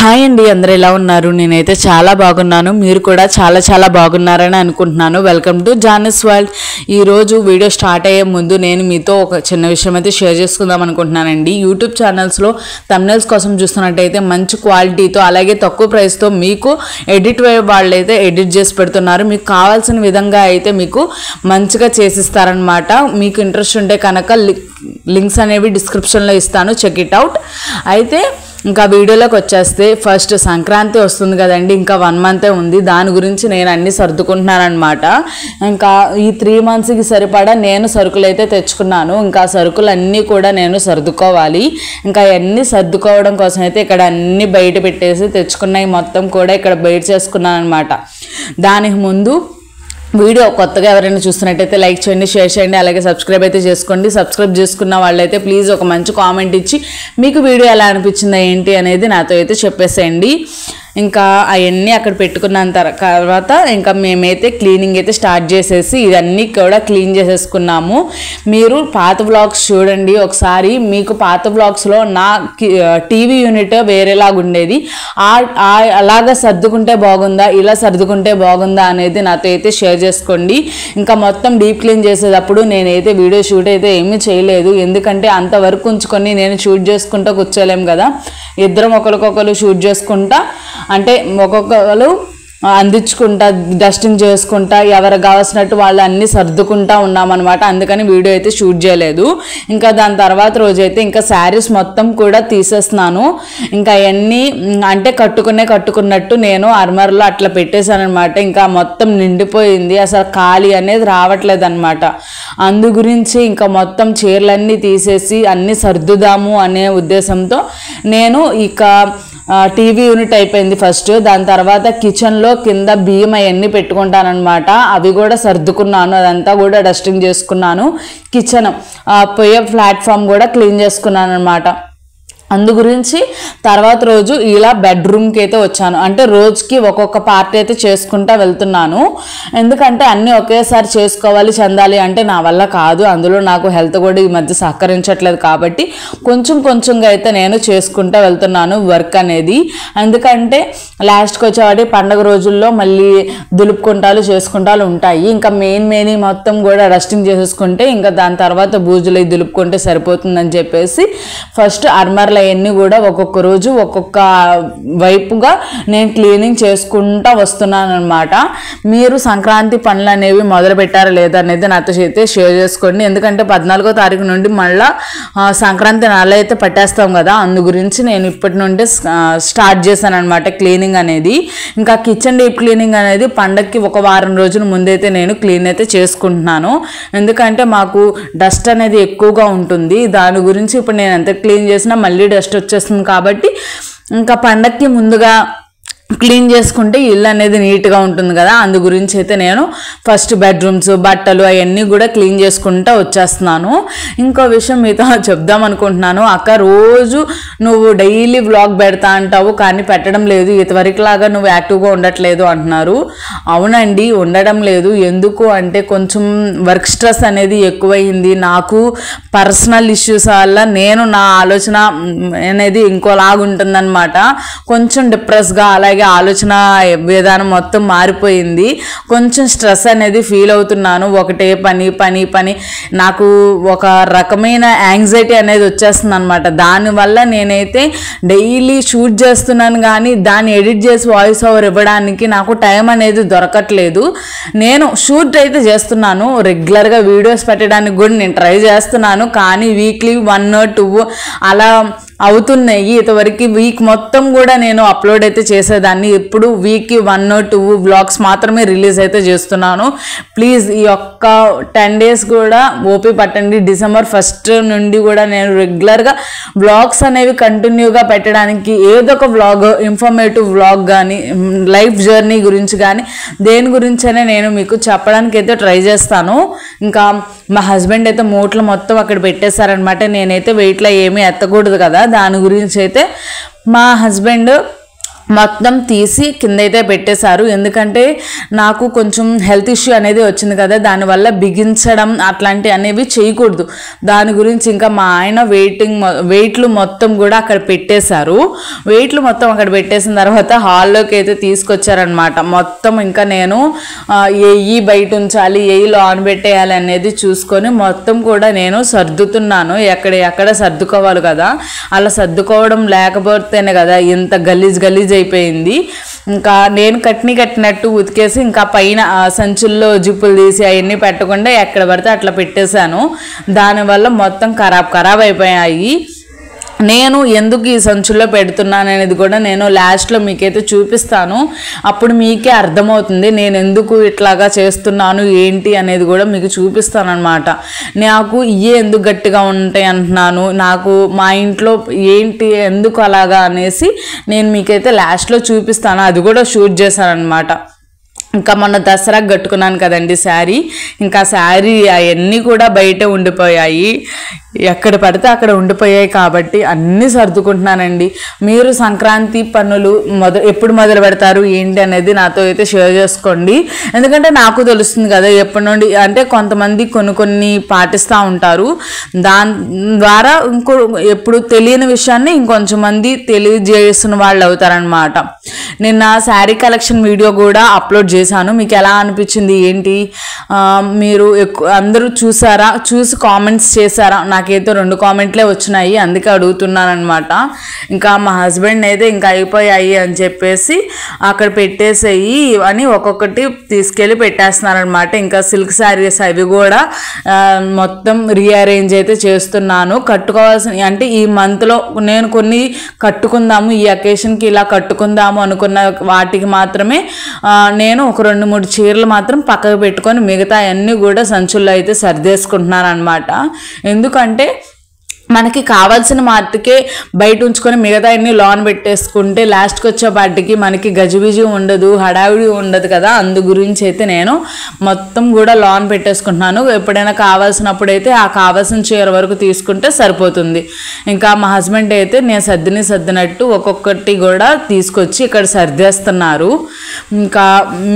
Hi అండి, అందరూ ఎలా ఉన్నారు? నేనైతే చాలా బాగున్నాను. మీరు కూడా చాలా బాగున్నారని అనుకుంటున్నాను. Welcome to Janus world. ఈరోజు వీడియో స్టార్ట్ అయ్యే ముందు నేను మీతో ఒక చిన్న విషయం అయితే షేర్ చేసుకుందాం అనుకుంటున్నానండి. యూట్యూబ్ ఛానల్స్లో థంబ్నెయిల్స్ కోసం చూస్తున్నట్టయితే మంచి క్వాలిటీతో అలాగే తక్కువ ప్రైస్తో మీకు ఎడిట్ వాళ్ళైతే ఎడిట్ చేసి పెడుతున్నారు. మీకు కావాల్సిన విధంగా అయితే మీకు మంచిగా చేసిస్తారనమాట. మీకు ఇంట్రెస్ట్ ఉంటే కనుక లింక్స్ అనేవి డిస్క్రిప్షన్లో ఇస్తాను, చెక్ ఇట్ అవుట్. అయితే ఇంకా వీడియోలోకి వచ్చేస్తే ఫస్ట్ సంక్రాంతి వస్తుంది కదండి, ఇంకా 1 మంతే ఉంది. దాని గురించి నేను అన్నీ సర్దుకుంటున్నాను అనమాట. ఇంకా ఈ 3 మంత్స్కి సరిపడా నేను సరుకులు అయితే తెచ్చుకున్నాను. ఇంకా సరుకులు అన్నీ కూడా నేను సర్దుకోవాలి. ఇంకా అన్నీ సర్దుకోవడం కోసం అయితే ఇక్కడ అన్నీ బయట పెట్టేసి తెచ్చుకున్నవి మొత్తం కూడా ఇక్కడ బయట చేసుకున్నాను అనమాట. దానికి ముందు వీడియో కొత్తగా ఎవరైనా చూస్తున్నట్టయితే లైక్ చేయండి, షేర్ చేయండి, అలాగే సబ్స్క్రైబ్ అయితే చేసుకోండి. సబ్స్క్రైబ్ చేసుకున్న వాళ్ళైతే ప్లీజ్ ఒక మంచి కామెంట్ ఇచ్చి మీకు వీడియో ఎలా అనిపించిందో ఏంటి అనేది నాతో అయితే చెప్పేసేయండి. ఇంకా అవన్నీ అక్కడ పెట్టుకున్న తర్వాత ఇంకా మేమైతే క్లీనింగ్ అయితే స్టార్ట్ చేసేసి ఇవన్నీ కూడా క్లీన్ చేసేసుకున్నాము. మీరు పాత వ్లాగ్స్ చూడండి ఒకసారి. మీకు పాత వ్లాగ్స్లో నా టీవీ యూనిట్ వేరేలాగా ఉండేది. అలాగా సర్దుకుంటే బాగుందా, ఇలా సర్దుకుంటే బాగుందా అనేది నాతో అయితే షేర్ చేసుకోండి. ఇంకా మొత్తం డీప్ క్లీన్ చేసేటప్పుడు నేనైతే వీడియో షూట్ అయితే ఏమీ చేయలేదు. ఎందుకంటే అంతవరకు ఉంచుకొని నేను షూట్ చేసుకుంటూ కూర్చోలేము కదా. ఇద్దరం ఒకరికొకరు షూట్ చేసుకుంటా, అంటే ఒక్కొక్కరు అందించుకుంటా, డస్టింగ్ చేసుకుంటా, ఎవరికి కావాల్సినట్టు వాళ్ళు అన్నీ సర్దుకుంటా ఉన్నామన్నమాట. అందుకని వీడియో అయితే షూట్ చేయలేదు. ఇంకా దాని తర్వాత రోజైతే ఇంకా శారీస్ మొత్తం కూడా తీసేస్తున్నాను. ఇంకా అవన్నీ అంటే కట్టుకున్నట్టు నేను అర్మర్లో అట్లా పెట్టేశాను అనమాట. ఇంకా మొత్తం నిండిపోయింది, అసలు ఖాళీ అనేది రావట్లేదు అనమాట. అందు గురించి ఇంకా మొత్తం చీరలన్నీ తీసేసి అన్నీ సర్దుదాము అనే ఉద్దేశంతో నేను ఇక టీవీ యూనిట్ అయిపోయింది ఫస్ట్. దాని తర్వాత కిచెన్లో కింద బియ్యం అవన్నీ పెట్టుకుంటానమాట. అవి కూడా సర్దుకున్నాను, అదంతా కూడా డస్టింగ్ చేసుకున్నాను. కిచెన్ పొయ్యే ప్లాట్ఫామ్ కూడా క్లీన్ చేసుకున్నాను అనమాట. అందు గురించి తర్వాత రోజు ఇలా బెడ్రూమ్కి అయితే వచ్చాను. అంటే రోజుకి ఒక్కొక్క పార్ట్ అయితే చేసుకుంటా వెళ్తున్నాను. ఎందుకంటే అన్నీ ఒకేసారి చేసుకోవాలి, చెందాలి అంటే నా వల్ల కాదు. అందులో నాకు హెల్త్ కూడా ఈ మధ్య సహకరించట్లేదు కాబట్టి కొంచెంగా అయితే నేను చేసుకుంటా వెళ్తున్నాను వర్క్ అనేది. ఎందుకంటే లాస్ట్కి వచ్చేవాటి పండగ రోజుల్లో మళ్ళీ దులుపుకుంటాలు చేసుకుంటాలు ఉంటాయి. ఇంకా మెయిన్ మొత్తం కూడా డస్టింగ్ చేసేసుకుంటే ఇంకా దాని తర్వాత బూజులు దులుపుకుంటే సరిపోతుందని చెప్పేసి ఫస్ట్ అర్మర్లో అవన్నీ కూడా ఒక్కొక్క రోజు ఒక్కొక్క వైపుగా నేను క్లీనింగ్ చేసుకుంటా వస్తున్నాను అనమాట. మీరు సంక్రాంతి పనులు అనేవి మొదలు పెట్టారా లేదా అనేది నాతో అయితే షేర్ చేసుకోండి. ఎందుకంటే 14వ తారీఖు నుండి మళ్ళీ సంక్రాంతి నెల అయితే పట్టేస్తాం కదా. అందు గురించి నేను ఇప్పటి నుండి స్టార్ట్ చేశాను అనమాట క్లీనింగ్ అనేది. ఇంకా కిచెన్ డీప్ క్లీనింగ్ అనేది పండగకి ఒక వారం రోజుల ముందైతే నేను క్లీన్ అయితే చేసుకుంటున్నాను. ఎందుకంటే మాకు డస్ట్ అనేది ఎక్కువగా ఉంటుంది. దాని గురించి ఇప్పుడు నేను ఎంత క్లీన్ చేసినా మళ్ళీ డస్ట్ వచ్చేస్తుంది కాబట్టి ఇంకా పండగకి ముందుగా క్లీన్ చేసుకుంటే ఇల్లు అనేది నీట్గా ఉంటుంది కదా. అందు గురించి అయితే నేను ఫస్ట్ బెడ్రూమ్స్, బట్టలు అవన్నీ కూడా క్లీన్ చేసుకుంటూ వచ్చేస్తున్నాను. ఇంకో విషయం మీతో చెప్దాం అనుకుంటున్నాను. అక్క రోజు నువ్వు డైలీ వ్లాగ్ పెడతా అంటావు కానీ పెట్టడం లేదు, ఇంతవరకులాగా నువ్వు యాక్టివ్గా ఉండట్లేదు అంటున్నారు. అవునండి, ఉండడం లేదు. ఎందుకు అంటే కొంచెం వర్క్ స్ట్రెస్ అనేది ఎక్కువైంది. నాకు పర్సనల్ ఇష్యూస్ వల్ల నేను నా ఆలోచన అనేది ఇంకోలాగుంటుందన్నమాట. కొంచెం డిప్రెస్గా అలాగే ఆలోచన విధానం మొత్తం మారిపోయింది. కొంచెం స్ట్రెస్ అనేది ఫీల్ అవుతున్నాను. ఒకటే పని నాకు ఒక రకమైన యాంగ్జైటీ అనేది వచ్చేస్తుంది అనమాట. దానివల్ల నేనైతే డైలీ షూట్ చేస్తున్నాను కానీ దాన్ని ఎడిట్ చేసి వాయిస్ ఓవర్ ఇవ్వడానికి నాకు టైం అనేది దొరకట్లేదు. నేను షూట్ అయితే చేస్తున్నాను, రెగ్యులర్గా వీడియోస్ పెట్టడానికి కూడా నేను ట్రై చేస్తున్నాను. కానీ వీక్లీ 1 or 2 అలా అవుతున్నాయి. ఇంతవరకు వీక్ మొత్తం కూడా నేను అప్లోడ్ అయితే చేసేదాన్ని. ఇప్పుడు వీక్కి 1 or 2 వ్లాగ్స్ మాత్రమే రిలీజ్ అయితే చేస్తున్నాను. ప్లీజ్ ఈ ఒక్క 10 days కూడా ఓపీ పట్టండి. December 1st నుండి కూడా నేను రెగ్యులర్గా వ్లాగ్స్ అనేవి కంటిన్యూగా పెట్టడానికి ఏదో ఒక వ్లాగ్, ఇన్ఫర్మేటివ్ వ్లాగ్ కానీ లైఫ్ జర్నీ గురించి కానీ దేని గురించైనా నేను మీకు చెప్పడానికి అయితే ట్రై చేస్తాను. ఇంకా మా హస్బెండ్ అయితే మూటలు మొత్తం అక్కడ పెట్టేశారనమాట. నేనైతే వెయిట్లో ఏమీ ఎత్తకూడదు కదా, దాని గురించి అయితే మా హస్బెండ్ మొత్తం తీసి కిందైతే పెట్టేశారు. ఎందుకంటే నాకు కొంచెం హెల్త్ ఇష్యూ అనేది వచ్చింది కదా, దానివల్ల బిగించడం అట్లాంటివి అనేవి చేయకూడదు. దాని గురించి ఇంకా మా ఆయన వెయిట్లు మొత్తం కూడా అక్కడ పెట్టేశారు. వెయిట్లు మొత్తం అక్కడ పెట్టేసిన తర్వాత హాల్లోకి అయితే తీసుకొచ్చారనమాట. మొత్తం ఇంకా నేను ఏయి బయట ఉంచాలి, ఏయి లోన్ పెట్టేయాలి అనేది చూసుకొని మొత్తం కూడా నేను సర్దుతున్నాను. ఎక్కడ సర్దుకోవాలి కదా, అలా సర్దుకోవడం లేకపోతేనే కదా ఇంత గలీజ్ అయిపోయింది. ఇంకా నేను కట్టినట్టు ఉతికేసి ఇంకా పైన సంచుల్లో జిప్పులు తీసి అవన్నీ పెట్టకుండా ఎక్కడ పడితే అట్లా పెట్టేశాను. దానివల్ల మొత్తం ఖరాబ్ అయిపోయాయి. నేను ఎందుకు ఈ సంచుల్లో పెడుతున్నాను అనేది కూడా నేను లాస్ట్లో మీకైతే చూపిస్తాను. అప్పుడు మీకే అర్థమవుతుంది నేను ఎందుకు ఇట్లాగా చేస్తున్నాను ఏంటి అనేది కూడా మీకు చూపిస్తాను అనమాట. నాకు ఇవే ఎందుకు గట్టిగా ఉంటాయి అంటున్నాను, నాకు మా ఇంట్లో ఏంటి ఎందుకు అలాగా అనేసి నేను మీకైతే లాస్ట్లో చూపిస్తాను. అది కూడా షూట్ చేశాను అనమాట. ఇంకా మొన్న దసరాకు కట్టుకున్నాను కదండి శారీ, ఇంకా శారీ అవన్నీ కూడా బయటే ఉండిపోయాయి, ఎక్కడ పడితే అక్కడ ఉండిపోయాయి. కాబట్టి అన్నీ సర్దుకుంటున్నానండి. మీరు సంక్రాంతి పనులు ఎప్పుడు మొదలు పెడతారు ఏంటి అనేది నాతో అయితే షేర్ చేసుకోండి. ఎందుకంటే నాకు తెలుస్తుంది కదా ఎప్పటి నుండి, అంటే కొంతమంది కొన్ని పాటిస్తూ ఉంటారు. దాని ద్వారా ఎప్పుడు తెలియని విషయాన్ని ఇంకొంచెం మంది తెలియజేస్తున్న వాళ్ళు అవుతారనమాట. నిన్న శారీ కలెక్షన్ వీడియో కూడా అప్లోడ్ చేశాను. మీకు ఎలా అనిపించింది ఏంటి, మీరు అందరూ చూసి కామెంట్స్ చేశారా? నాకైతే 2 కామెంట్లే వచ్చినాయి, అందుకే అడుగుతున్నాను అనమాట. ఇంకా మా హస్బెండ్ అయితే ఇంకా అయిపోయాయి అని చెప్పేసి అక్కడ పెట్టేసేయి అని ఒక్కొక్కటి తీసుకెళ్ళి పెట్టేస్తున్నారనమాట. ఇంకా సిల్క్ శారీస్ అవి కూడా మొత్తం రీఅరేంజ్ అయితే చేస్తున్నాను. కట్టుకోవాల్సిన అంటే ఈ మంత్లో నేను కొన్ని కట్టుకుందాము, ఈ అకేషన్కి ఇలా కట్టుకుందాము అనుకున్న వాటికి మాత్రమే నేను ఒక 2-3 చీరలు మాత్రం పక్కకు పెట్టుకొని మిగతా అన్నీ కూడా సంచుల్లో అయితే సర్దేసుకుంటున్నాను అనమాట. ఎందుకంటే మనకి కావాల్సిన మాటకే బయట ఉంచుకొని మిగతా అన్ని లోన్ పెట్టేసుకుంటే లాస్ట్కి వచ్చేపాటికి మనకి గజిబిజి ఉండదు, హడావిడి ఉండదు కదా. అందు గురించి అయితే నేను మొత్తం కూడా లోన్ పెట్టేసుకుంటున్నాను. ఎప్పుడైనా కావాల్సినప్పుడు అయితే ఆ కావాల్సిన చీర వరకు తీసుకుంటే సరిపోతుంది. ఇంకా మా హస్బెండ్ అయితే నేను సర్దినట్టు ఒక్కొక్కటి కూడా తీసుకొచ్చి ఇక్కడ సర్దేస్తున్నారు. ఇంకా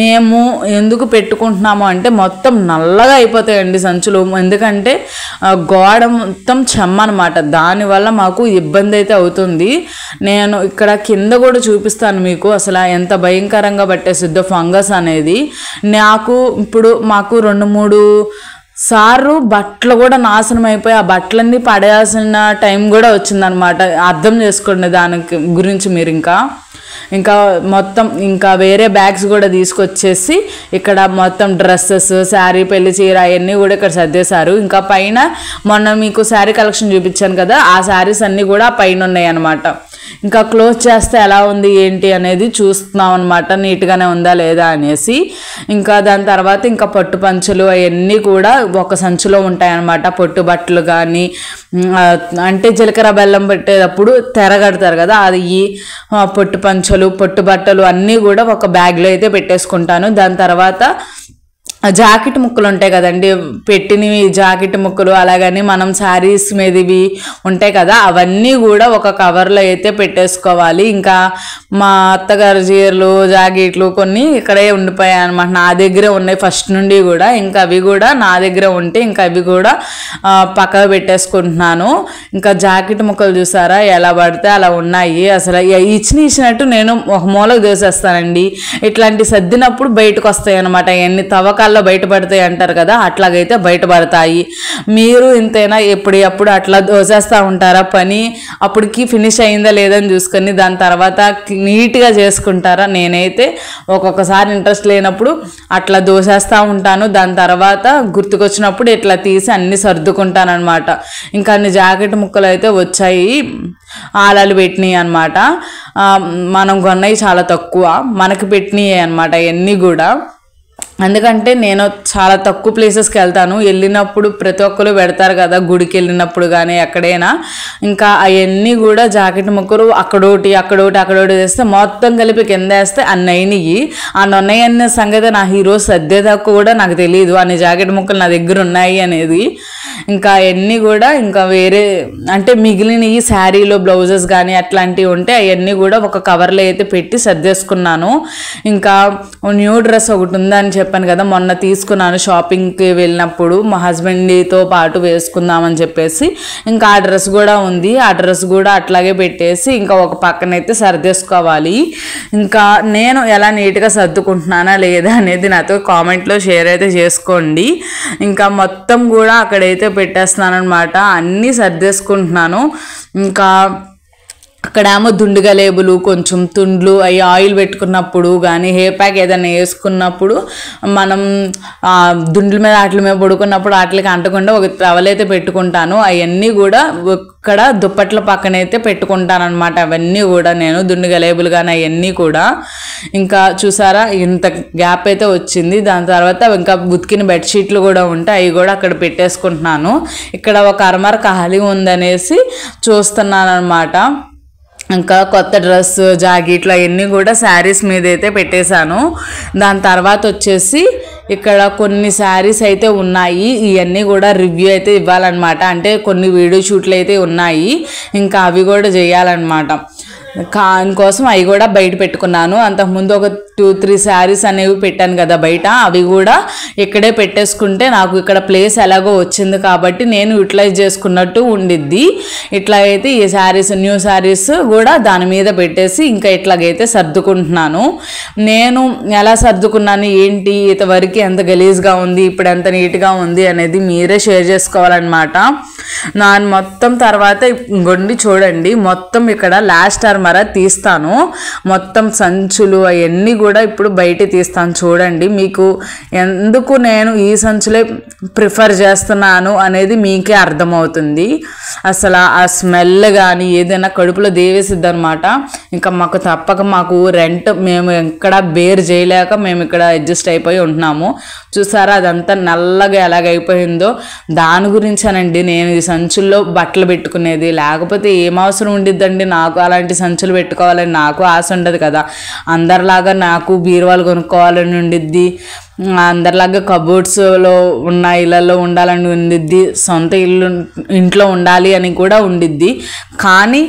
మేము ఎందుకు పెట్టుకుంటున్నాము అంటే మొత్తం నల్లగా అయిపోతాయండి సంచులు. ఎందుకంటే గోడ మొత్తం చెమ్మనమాట, దానివల్ల మాకు ఇబ్బంది అయితే అవుతుంది. నేను ఇక్కడ కింద కూడా చూపిస్తాను మీకు అసలు ఎంత భయంకరంగా పట్టేసిద్దో ఫంగస్ అనేది. మాకు 2-3 సార్లు బట్టలు కూడా నాశనం అయిపోయి ఆ బట్టలన్నీ పడేయాల్సిన టైం కూడా వచ్చిందనమాట. అర్థం చేసుకోండి దాని గురించి మీరు. ఇంకా మొత్తం ఇంకా వేరే బ్యాగ్స్ కూడా తీసుకొచ్చేసి ఇక్కడ మొత్తం డ్రెస్సెస్, శారీ, పెళ్లి చీర అవన్నీ కూడా ఇక్కడ సర్దేశారు. ఇంకా పైన మొన్న మీకు శారీ కలెక్షన్ చూపించాను కదా, ఆ శారీస్ అన్నీ కూడా పైన ఉన్నాయి అన్నమాట. ఇంకా క్లోజ్ చేస్తే ఎలా ఉంది ఏంటి అనేది చూస్తున్నాం అనమాట, నీట్గానే ఉందా లేదా అనేసి. ఇంకా దాని తర్వాత ఇంకా పట్టు పంచలు అవన్నీ కూడా ఒక సంచిలో ఉంటాయన్నమాట. పొట్టు బట్టలు కానీ అంటే జీలకర్ర బెల్లం పెట్టేటప్పుడు తెరగడతారు కదా, అది పొట్టు పంచలు, పొట్టు బట్టలు అన్నీ కూడా ఒక బ్యాగ్లో అయితే పెట్టేసుకుంటాను. దాని తర్వాత జాకెట్ ముక్కలు ఉంటాయి కదండి, పెట్టినవి జాకెట్ ముక్కలు, అలాగని మనం శారీస్ మీదవి ఉంటాయి కదా, అవన్నీ కూడా ఒక కవర్లో అయితే పెట్టేసుకోవాలి. ఇంకా మా అత్తగారి చీరలు, జాకెట్లు కొన్ని ఇక్కడే ఉండిపోయాయి అనమాట, నా దగ్గరే ఉన్నాయి ఫస్ట్ నుండి కూడా. ఇంకా అవి కూడా నా దగ్గర ఉంటే ఇంకా అవి కూడా పక్కకు పెట్టేసుకుంటున్నాను. ఇంకా జాకెట్ ముక్కలు చూసారా ఎలా పడితే అలా ఉన్నాయి. అసలు ఇచ్చినట్టు నేను ఒక మూలకు దోసేస్తానండి. ఇట్లాంటి సర్దినప్పుడు బయటకు వస్తాయి అనమాట, ఎన్ని తవ్వకాలు బయటపడతాయి అంటారు కదా, అట్లాగైతే బయటపడతాయి. మీరు ఇంతైనా ఎప్పుడు అట్లా దోసేస్తూ ఉంటారా పని? అప్పటికి ఫినిష్ అయిందా లేదని చూసుకొని దాని తర్వాత నీట్గా చేసుకుంటారా? నేనైతే ఒక్కొక్కసారి ఇంట్రెస్ట్ లేనప్పుడు అట్లా దోసేస్తూ ఉంటాను. దాని తర్వాత గుర్తుకొచ్చినప్పుడు ఇట్లా తీసి అన్ని సర్దుకుంటాను అనమాట. ఇంకా అన్ని జాకెట్ ముక్కలు అయితే వచ్చాయి, ఆలాలు పెట్టినాయి అనమాట. మనం కొన్నవి చాలా తక్కువ, మనకి పెట్టినాయి అనమాట ఇవన్నీ కూడా. ఎందుకంటే నేను చాలా తక్కువ ప్లేసెస్కి వెళ్తాను. వెళ్ళినప్పుడు ప్రతి ఒక్కరు పెడతారు కదా, గుడికి వెళ్ళినప్పుడు కానీ ఎక్కడైనా. ఇంకా అవన్నీ కూడా జాకెట్ ముక్కలు అక్కడోటి వేస్తే మొత్తం కలిపి కింద వేస్తే అన్ని అయినాయి. ఆ నొన్నయ్య అనే సంగతి నాకు ఈరోజు సర్దేదాకా కూడా నాకు తెలియదు అన్ని జాకెట్ ముక్కలు నా దగ్గర ఉన్నాయి అనేది. ఇంకా అవన్నీ కూడా ఇంకా వేరే అంటే మిగిలినవి శారీలో బ్లౌజెస్ కానీ అట్లాంటివి ఉంటే అవన్నీ కూడా ఒక కవర్లో అయితే పెట్టి సర్దేసుకున్నాను. ఇంకా న్యూ డ్రెస్ ఒకటి ఉందని చెప్పాను కదా, మొన్న తీసుకున్నాను షాపింగ్కి వెళ్ళినప్పుడు మా హస్బెండ్తో పాటు వేసుకుందామని చెప్పేసి. ఇంకా ఆ డ్రెస్ కూడా ఉంది, ఆ డ్రెస్ కూడా అట్లాగే పెట్టేసి ఇంకా ఒక పక్కనైతే సర్దేసుకోవాలి. ఇంకా నేను ఎలా నీట్గా సర్దుకుంటున్నానా లేదా అనేది నాతో కామెంట్లో షేర్ అయితే చేసుకోండి. ఇంకా మొత్తం కూడా అక్కడైతే పెట్టేస్తున్నాను అనమాట, అన్నీ సర్దేసుకుంటున్నాను. ఇంకా అక్కడేమో దుండుగా లేబులు కొంచెం తుండ్లు అవి ఆయిల్ పెట్టుకున్నప్పుడు కానీ హెయిర్ ప్యాక్ ఏదైనా వేసుకున్నప్పుడు మనం దుండ్ల మీద వాటి మీద పడుకున్నప్పుడు వాటికి అంటకుండా ఒక టవల్ అయితే పెట్టుకుంటాను. అవన్నీ కూడా ఇక్కడ దుప్పట్ల పక్కన అయితే పెట్టుకుంటాను అనమాట. అవన్నీ కూడా నేను దుండుగా లేబులు కానీ అవన్నీ కూడా. ఇంకా చూసారా ఇంత గ్యాప్ అయితే వచ్చింది. దాని తర్వాత ఇంకా ఉతికిన బెడ్షీట్లు కూడా ఉంటాయి, అవి కూడా అక్కడ పెట్టేసుకుంటున్నాను. ఇక్కడ ఒక అరమర ఖాళీ ఉందనేసి చూస్తున్నాను అనమాట. ఇంకా కొత్త డ్రెస్ జాకెట్లు అవన్నీ కూడా శారీస్ మీద అయితే పెట్టేశాను. దాని తర్వాత వచ్చేసి ఇక్కడ కొన్ని శారీస్ అయితే ఉన్నాయి, ఇవన్నీ కూడా రివ్యూ అయితే ఇవ్వాలన్నమాట. అంటే కొన్ని వీడియో షూట్లు అయితే ఉన్నాయి, ఇంకా అవి కూడా చేయాలన్నమాట. దానికోసం అవి కూడా బయట పెట్టుకున్నాను. అంతకుముందు ఒక 2-3 శారీస్ అనేవి పెట్టాను కదా బయట, అవి కూడా ఇక్కడే పెట్టేసుకుంటే నాకు ఇక్కడ ప్లేస్ ఎలాగో వచ్చింది కాబట్టి నేను యూటిలైజ్ చేసుకున్నట్టు ఉండిద్ది. ఇట్లా అయితే ఈ శారీస్ న్యూ శారీస్ కూడా దాని మీద పెట్టేసి ఇంకా ఇట్లాగైతే సర్దుకుంటున్నాను. నేను ఎలా సర్దుకున్నాను ఏంటి, ఇంతవరకు ఎంత గలీజ్గా ఉంది ఇప్పుడు ఎంత నీట్గా ఉంది అనేది మీరే షేర్ చేసుకోవాలన్నమాట. నాను మొత్తం తర్వాత ఇంకొండి చూడండి, మొత్తం ఇక్కడ లాస్ట్ అర్మర తీస్తాను, మొత్తం సంచులు అవన్నీ కూడా ఇప్పుడు బయట తీస్తాను. చూడండి మీకు ఎందుకు నేను ఈ సంచులే ప్రిఫర్ చేస్తున్నాను అనేది మీకే అర్థమవుతుంది. అసలు ఆ స్మెల్ కానీ ఏదైనా కడుపులో దేవేసిద్ది అనమాట. ఇంకా మాకు తప్పక మాకు రెంట్ మేము ఎక్కడ బేర్ చేయలేక మేము ఇక్కడ అడ్జస్ట్ అయిపోయి ఉంటున్నాము. చూసారా అదంతా నల్లగా ఎలాగైపోయిందో, దాని గురించానండి నేను ఈ సంచుల్లో బట్టలు పెట్టుకునేది. లేకపోతే ఏం అవసరం ఉండిద్దండి నాకు అలాంటి సంచులు పెట్టుకోవాలని, నాకు ఆశ ఉండదు కదా. అందరిలాగా నాకు బీరువాలు కొనుక్కోవాలని ఉండిద్ది, అందరిలాగా కబోర్డ్స్లో ఉన్న ఇళ్ళల్లో ఉండాలని ఉండిద్ది, సొంత ఇంట్లో ఉండాలి అని కూడా ఉండిద్ది. కానీ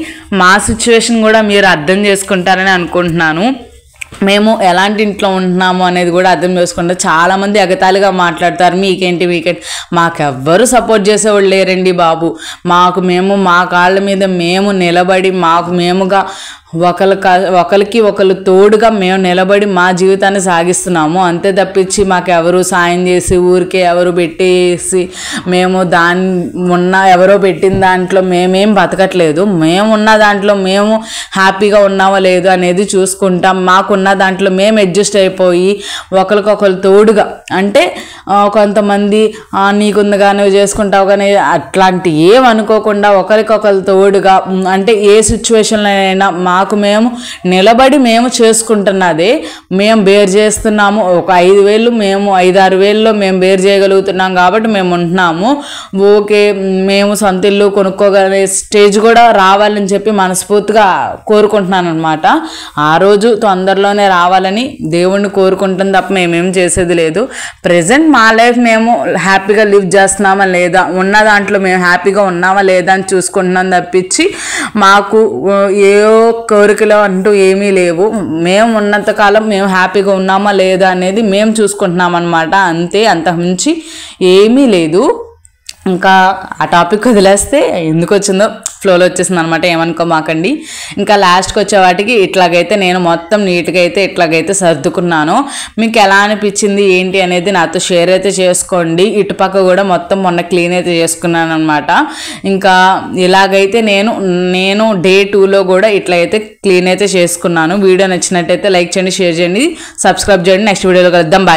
మా సిచ్యువేషన్ కూడా మీరు అర్థం చేసుకుంటారని అనుకుంటున్నాను. మేము ఎలాంటి ఇంట్లో ఉంటున్నాము అనేది కూడా అర్థం చేసుకుంటే చాలామంది ఎగతాళిగా మాట్లాడతారు, మీకేంటి మాకెవ్వరు సపోర్ట్ చేసేవాళ్ళు లేరండి బాబు, మేము మా కాళ్ళ మీద మేము నిలబడి మేముగా ఒకరికి ఒకరు తోడుగా మేము నిలబడి మా జీవితాన్ని సాగిస్తున్నాము. అంతే తప్పించి మాకెవరు సాయం చేసి ఊరికే ఎవరు పెట్టేసి మేము ఎవరో పెట్టిన దాంట్లో మేమేం బతకట్లేదు. మేమున్న దాంట్లో మేము హ్యాపీగా ఉన్నామో లేదో అనేది చూసుకుంటాం. మాకున్న దాంట్లో మేము అడ్జస్ట్ అయిపోయి ఒకరికొకరు తోడుగా, అంటే కొంతమంది నీకుందిగా నువ్వు చేసుకుంటావు కానీ అట్లాంటి ఏమనుకోకుండా ఒకరికొకరు తోడుగా, అంటే ఏ సిచ్యువేషన్లో అయినా మేము నిలబడి మేము చేసుకుంటున్నదే మేము బేర్ చేస్తున్నాము. ఒక 5,000 మేము 5-6 వేలలో మేము బేర్ చేయగలుగుతున్నాం కాబట్టి మేము ఉంటున్నాము. ఓకే మేము సొంత ఇల్లు కొనుక్కోగలే స్టేజ్ కూడా రావాలని చెప్పి మనస్ఫూర్తిగా కోరుకుంటున్నాను అనమాట. ఆ రోజు తొందరలోనే రావాలని దేవుణ్ణి కోరుకుంటుంది తప్ప మేమేం చేసేది లేదు. ప్రజెంట్ మా లైఫ్ మేము హ్యాపీగా లివ్ చేస్తున్నామా లేదా, ఉన్న దాంట్లో మేము హ్యాపీగా ఉన్నామా లేదా అని చూసుకుంటున్నాం తప్పించి మాకు ఏ కోరికలు అంటూ ఏమీ లేవు. మేము ఉన్నంతకాలం మేము హ్యాపీగా ఉన్నామా లేదా అనేది మేము చూసుకుంటున్నాం అన్నమాట. అంతే, అంతకుమించి ఏమీ లేదు. ఇంకా ఆ టాపిక్ వదిలేస్తే ఎందుకు వచ్చిందో ఫ్లోలో వచ్చేసింది అనమాట, ఏమనుకోమాకండి. ఇంకా లాస్ట్కి వచ్చే వాటికి ఇట్లాగైతే నేను మొత్తం నీట్గా అయితే ఇట్లాగైతే సర్దుకున్నాను. మీకు ఎలా అనిపించింది ఏంటి అనేది నాతో షేర్ అయితే చేసుకోండి. ఇటుపక్క కూడా మొత్తం మొన్న క్లీన్ అయితే చేసుకున్నాను అనమాట. ఇంకా ఇలాగైతే నేను డే 2లో కూడా ఇట్లా అయితే క్లీన్ అయితే చేసుకున్నాను. వీడియో నచ్చినట్టయితే లైక్ చేయండి, షేర్ చేయండి, సబ్స్క్రైబ్ చేయండి. నెక్స్ట్ వీడియోలో కలుద్దాం. బాయ్.